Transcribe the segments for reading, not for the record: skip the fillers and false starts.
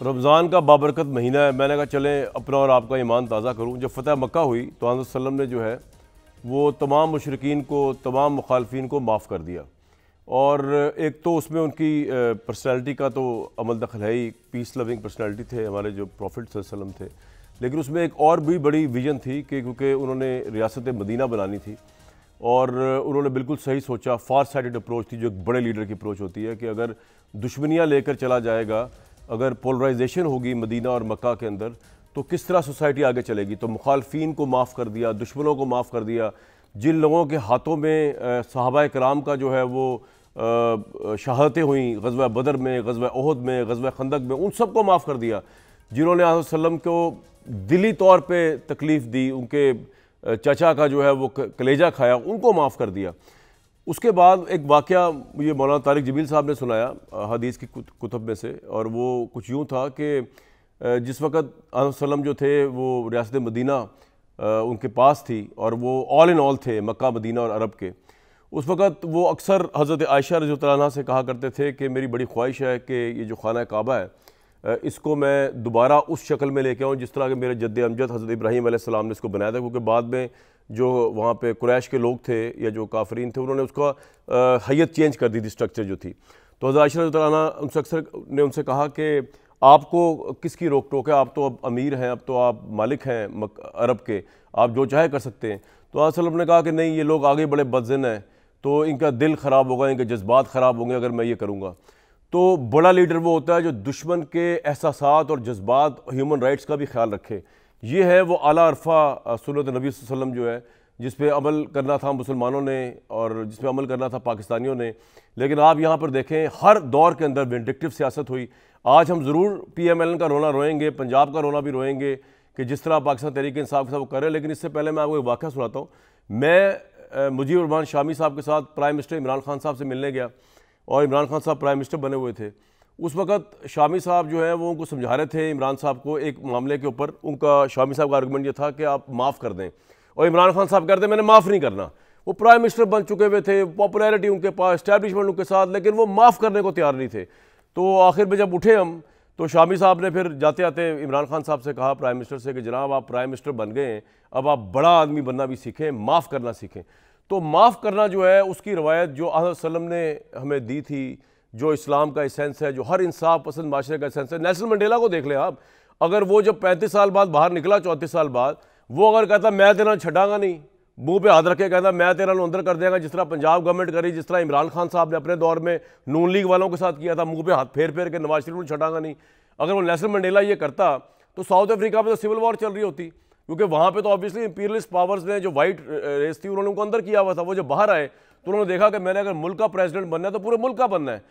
रमज़ान का बाबरकत महीना है। मैंने कहा चलें अपना और आपका ईमान ताज़ा करूँ। जब फ़तह मक्का हुई तो हज़रत सल्लम ने जो है वो तमाम मुशरिकीन को, तमाम मुखालफिन को माफ़ कर दिया। और एक तो उसमें उनकी पर्सनैलिटी का तो अमल दखल है ही, पीस लविंग पर्सनैलिटी थे हमारे जो प्रॉफिट सल्लम थे। लेकिन उसमें एक और भी बड़ी विजन थी कि क्योंकि उन्होंने रियासत मदीना बनानी थी और उन्होंने बिल्कुल सही सोचा। फार साइडेड अप्रोच थी जो एक बड़े लीडर की अप्रोच होती है कि अगर दुश्मनियाँ लेकर चला जाएगा, अगर पोलराइजेशन होगी मदीना और मक्का के अंदर, तो किस तरह सोसाइटी आगे चलेगी। तो मुखालफिन को माफ़ कर दिया, दुश्मनों को माफ़ कर दिया। जिन लोगों के हाथों में सहाबा कराम का जो है वो शहादतें हुई ग़ज़वा बदर में, ग़ज़वा ओहद में, ग़ज़वा खंदक में, उन सबको माफ़ कर दिया। जिन्होंने हज़रत सल्लम को दिली तौर पे तकलीफ़ दी, उनके चाचा का जो है वो कलेजा खाया, उनको माफ़ कर दिया। उसके बाद एक वाक़या ये मौलाना तारिक जमील साहब ने सुनाया हदीस की कुतुब में से, और वो कुछ यूँ था कि जिस वक़्त हज़रत सल्लम जो थे वो रियासत मदीना उनके पास थी और वो ऑल इन ऑल थे मक्का, मदीना और अरब के। उस वक़्त वो अक्सर हज़रत आयशा रज़ियल्लाहु अन्हा से कहा करते थे कि मेरी बड़ी ख्वाहिश है कि ये जो खाना काबा है इसको मैं दोबारा उस शक्ल में लेके आऊँ जिस तरह के मेरे जद्द अमजद हज़रत इब्राहीम अलैहिस्सलाम ने इसको बनाया था। क्योंकि बाद में जो वहाँ पे कुरैश के लोग थे या जो काफरीन थे, उन्होंने उसका हैयत चेंज कर दी थी, स्ट्रक्चर जो थी। तो हज़रत आयशा रज़ियल्लाहु अन्हा उनसे अक्सर ने उनसे कहा कि आपको किसकी रोक टोक है, आप तो अब अमीर हैं, अब तो आप मालिक हैं अरब के, आप जो चाहे कर सकते हैं। तो हज़रत सल्लम ने कहा कि नहीं, ये लोग आगे बड़े बदज़न हैं, तो इनका दिल ख़राब होगा, इनके जज्बात ख़राब होंगे अगर मैं ये करूँगा। तो बड़ा लीडर वो होता है जो दुश्मन के एहसासात और जज्बात, ह्यूमन राइट्स का भी ख्याल रखे। ये है वो आला अरफा सुन्नत नबी सल्लल्लाहु अलैहि वसल्लम जो है, जिस पे अमल करना था मुसलमानों ने और जिस पे अमल करना था पाकिस्तानियों ने। लेकिन आप यहाँ पर देखें हर दौर के अंदर विंडिक्टिव सियासत हुई। आज हम ज़रूर PMLN का रोना रोएंगे, पंजाब का रोना भी रोएंगे कि जिस तरह पाकिस्तान तहरीक इंसाफ के साथ वो कर रहे हैं। लेकिन इससे पहले मैं आपको एक वाक़या सुनाता हूँ। मैं मुजीबुर रहमान शामी साहब के साथ प्राइम मिनिस्टर इमरान खान साहब से मिलने गया और इमरान खान साहब प्राइम मिनिस्टर बने हुए थे। उस वक़्त शामी साहब जो है वो उनको समझा रहे थे इमरान साहब को एक मामले के ऊपर। उनका शामी साहब का आर्गूमेंट ये था कि आप माफ़ कर दें, और इमरान खान साहब कहते मैंने माफ़ नहीं करना। वो प्राइम मिनिस्टर बन चुके हुए थे, पॉपुलैरिटी उनके पास, इस्टेब्लिशमेंट उनके साथ, लेकिन वो माफ़ करने को तैयार नहीं थे। तो आखिर में जब उठे हम, तो शामी साहब ने फिर जाते आते इमरान खान साहब से कहा, प्राइम मिनिस्टर से, कि जनाब आप प्राइम मिनिस्टर बन गए हैं, अब आप बड़ा आदमी बनना भी सीखें, माफ़ करना सीखें। तो माफ़ करना जो है उसकी रवायत जो हज़रत सल्लम ने हमें दी थी, जो इस्लाम का एसेंस है, जो हर इंसाफ पसंद माशरे का एसेंस है। नेल्सन मंडेला को देख लें आप, अगर वो जब 35 साल बाद बाहर निकला, 34 साल बाद, वो अगर कहता मैं तेरा छड़ांगा नहीं, मुंह पे हाथ रखे कहता मैं तेरा अंदर कर देगा, जिस तरह पंजाब गवर्नमेंट करी, जिस तरह इमरान खान साहब ने अपने दौर में नून लीग वालों के साथ किया था, मुंह पे हाथ फेर फेर के नवाज शरीफ को छड़ांगा नहीं, अगर वो नेल्सन मंडेला ये करता तो साउथ अफ्रीका में तो सिविल वॉर चल रही होती। क्योंकि वहाँ पे तो ऑब्वियसली इंपीरियलिस्ट पावर्स ने, जो वाइट रेस थी, उन्होंने उनको अंदर किया हुआ था। वो जब बाहर आए तो उन्होंने देखा कि मैंने अगर मुल्क का प्रेसिडेंट बनना है तो पूरे मुल्क का बनना है।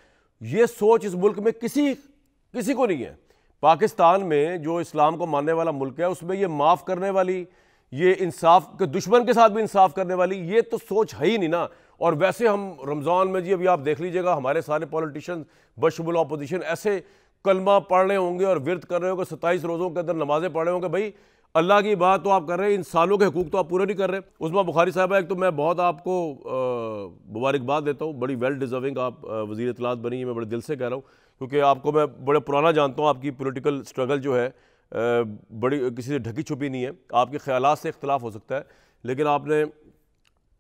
ये सोच इस मुल्क में किसी को नहीं है। पाकिस्तान में जो इस्लाम को मानने वाला मुल्क है, उसमें ये माफ़ करने वाली, ये इंसाफ के दुश्मन के साथ भी इंसाफ करने वाली ये तो सोच है ही नहीं ना। और वैसे हम रमज़ान में जी अभी आप देख लीजिएगा, हमारे सारे पॉलिटिशियन बशमुल अपोजिशन ऐसे कलमा पढ़ रहे होंगे और विरत कर रहे होंगे, 27 रोज़ों के अंदर नमाजें पढ़ रहे होंगे। भाई अल्लाह की बात तो आप कर रहे हैं, इंसानों के हकूक़ तो आप पूरे नहीं कर रहे। उस्मा बुखारी साहब, एक तो मैं बहुत आपको मुबारकबाद देता हूँ, बड़ी वेल डिज़र्विंग आप वज़ीर इत्तलात बनी है, मैं बड़े दिल से कह रहा हूँ। क्योंकि आपको मैं बड़े पुराना जानता हूँ, आपकी पॉलिटिकल स्ट्रगल जो है बड़ी किसी से ढकी छुपी नहीं है। आपके ख्यालात से इख्तलाफ हो सकता है, लेकिन आपने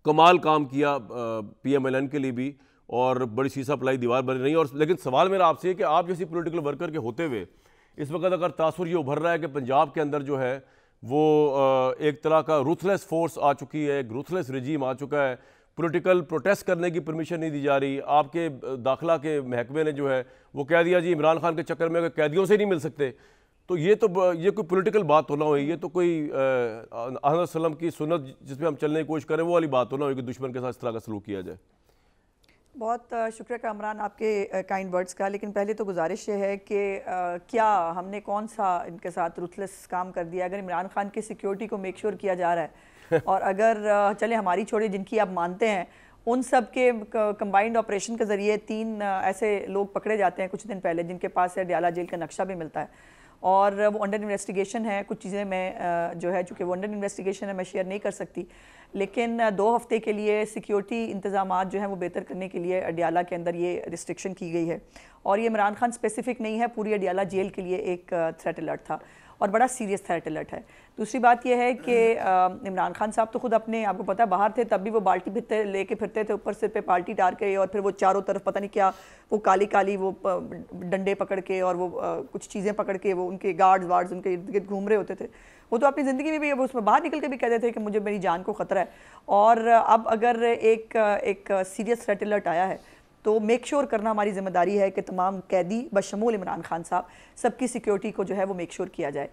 कमाल काम किया PMLN के लिए भी, और बड़ी सीसा पलाई दीवार बनी रही। और लेकिन सवाल मेरा आपसे है कि आप जैसी पॉलिटिकल वर्कर के होते हुए इस वक्त अगर तासुर ये उभर रहा है कि पंजाब के अंदर जो है वो एक तरह का रूथलेस फोर्स आ चुकी है, एक रूथलेस रिजीम आ चुका है, पॉलिटिकल प्रोटेस्ट करने की परमिशन नहीं दी जा रही, आपके दाखिला के महकमे ने जो है वो कह दिया जी इमरान खान के चक्कर में कैदियों से नहीं मिल सकते, तो ये कोई पॉलिटिकल बात तो ना हुई, ये तो कोई हज़रत सल्लम की सुन्नत जिसमें हम चलने की कोशिश करें वो वाली बात तो ना हुई कि दुश्मन के साथ इस तरह का सलूक किया जाए। बहुत शुक्रिया कामरान आपके काइंड वर्ड्स का। लेकिन पहले तो गुजारिश ये है कि क्या हमने कौन सा इनके साथ रुथलेस काम कर दिया? अगर इमरान खान की सिक्योरिटी को मेक श्योर किया जा रहा है और अगर चले हमारी छोड़ी जिनकी आप मानते हैं, उन सब के कंबाइंड ऑपरेशन के ज़रिए 3 ऐसे लोग पकड़े जाते हैं कुछ दिन पहले, जिनके पास से डियाला जेल का नक्शा भी मिलता है, और वो अंडर इन्वेस्टिगेशन है। कुछ चीज़ें मैं जो है चूँकि वो अंडर इन्वेस्टिगेशन है मैं शेयर नहीं कर सकती, लेकिन 2 हफ्ते के लिए सिक्योरिटी इंतजाम जो हैं वो बेहतर करने के लिए अडियाला के अंदर ये रिस्ट्रिक्शन की गई है। और ये इमरान खान स्पेसिफिक नहीं है, पूरी अडियाला जेल के लिए एक थ्रेट अलर्ट था और बड़ा सीरियस थ्रेट अलर्ट है। दूसरी बात यह है कि इमरान खान साहब तो खुद अपने आपको पता है बाहर थे, तब भी वो बाल्टी लेके फिरते थे ऊपर सिर पे पार्टी टार के, और फिर वो चारों तरफ पता नहीं क्या वो काली काली वो डंडे पकड़ के और वो कुछ चीज़ें पकड़ के वो उनके गार्ड्स उनके इर्द गिर्द घूम रहे होते थे। वो तो अपनी ज़िंदगी में भी अब उसमें बाहर निकल के भी कहते थे कि मुझे मेरी जान को ख़तरा है। और अब अगर एक सीरियस थ्रेट अलर्ट आया है तो मेक श्योर करना हमारी जिम्मेदारी है कि तमाम कैदी बशमूल इमरान खान साहब सबकी सिक्योरिटी को जो है वो मेक श्योर किया जाए।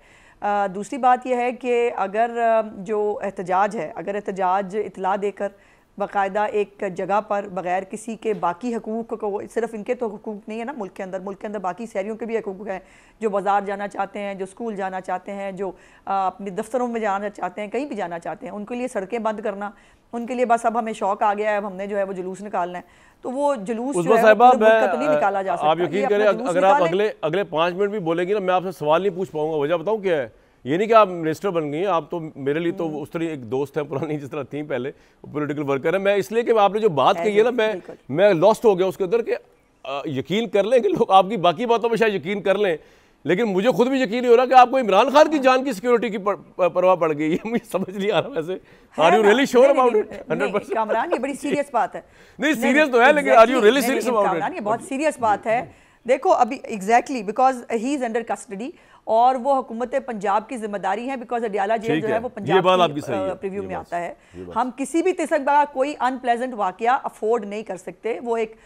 दूसरी बात यह है कि अगर जो एहतजाज है, अगर एहतजाज इतला देकर बाकायदा एक जगह पर बग़ैर किसी के बाकी हकूक़ को, सिर्फ इनके तो हकूक़ नहीं है ना मुल्क के अंदर बाकी शहरियों के भी हकूक़ हैं, जो बाज़ार जाना चाहते हैं, जो स्कूल जाना चाहते हैं, जो अपने दफ्तरों में जाना चाहते हैं, कहीं भी जाना चाहते हैं, उनके लिए सड़कें बंद करना, उनके लिए बस अब हमें शौक आ गया है, अब हमने जो है वो जुलूस निकालना है, तो वो जुलूस जो है वो तो नहीं निकाला जा सकता। आप यकीन करें अगर आप अगले 5 मिनट भी बोलेंगी ना, मैं आपसे सवाल नहीं पूछ पाऊंगा। वजह बताऊं क्या है? ये नहीं कि आप मिनिस्टर बन गई हैं, आप तो मेरे लिए तो उस तरह एक दोस्त है पुरानी, जिस तरह थी पहले, पॉलिटिकल वर्कर है। मैं इसलिए कि आपने जो बात कही है ना, मैं लॉस्ट हो गया उसके अंदर कि यकीन कर लें कि लोग आपकी बाकी बातों में शायद यकीन कर लें, लेकिन मुझे खुद भी यकीन नहीं हो रहा कि आपको इमरान खान की जान की सिक्योरिटी की परवाह पड़ गई है। मुझे समझ नहीं आ रहा वैसे। Are you really sure about it? 100%। Kamran ये बड़ी सीरियस बात है। नहीं सीरियस तो है, लेकिन are you really serious about it? ये बहुत सीरियस बात है। देखो अभी exactly because he is under custody और वो हुकूमत पंजाब की जिम्मेदारी है, बिकॉज अडियाला जेल जो है वो पंजाब की प्रीव्यू में आता है। हम किसी भी किस्म का कोई अनप्लेजेंट वाकया अफोर्ड नहीं कर सकते। वो एक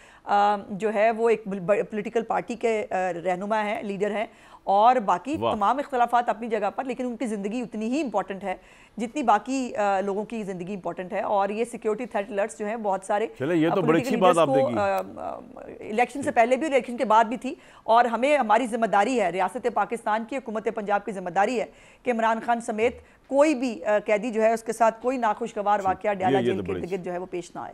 जो है वो एक पॉलिटिकल पार्टी के रहनुमा हैं, लीडर हैं, और बाकी तमाम इख्तलाफात अपनी जगह पर, लेकिन उनकी ज़िंदगी उतनी ही इंपॉर्टेंट है जितनी बाकी लोगों की ज़िंदगी इंपॉर्टेंट है। और ये सिक्योरिटी थ्रेट अलर्ट्स जो हैं बहुत सारे, चले ये तो बड़ी अच्छी बात आपने की, इलेक्शन से पहले भी इलेक्शन के बाद भी थी, और हमें हमारी जिम्मेदारी है, रियासत पाकिस्तान की हुकूमत पंजाब की जिम्मेदारी है कि इमरान खान समेत कोई भी कैदी जो है उसके साथ कोई नाखुशगवार वाकया अडियाला जेल के इर्द गिर्द जो है वो पेश ना आए।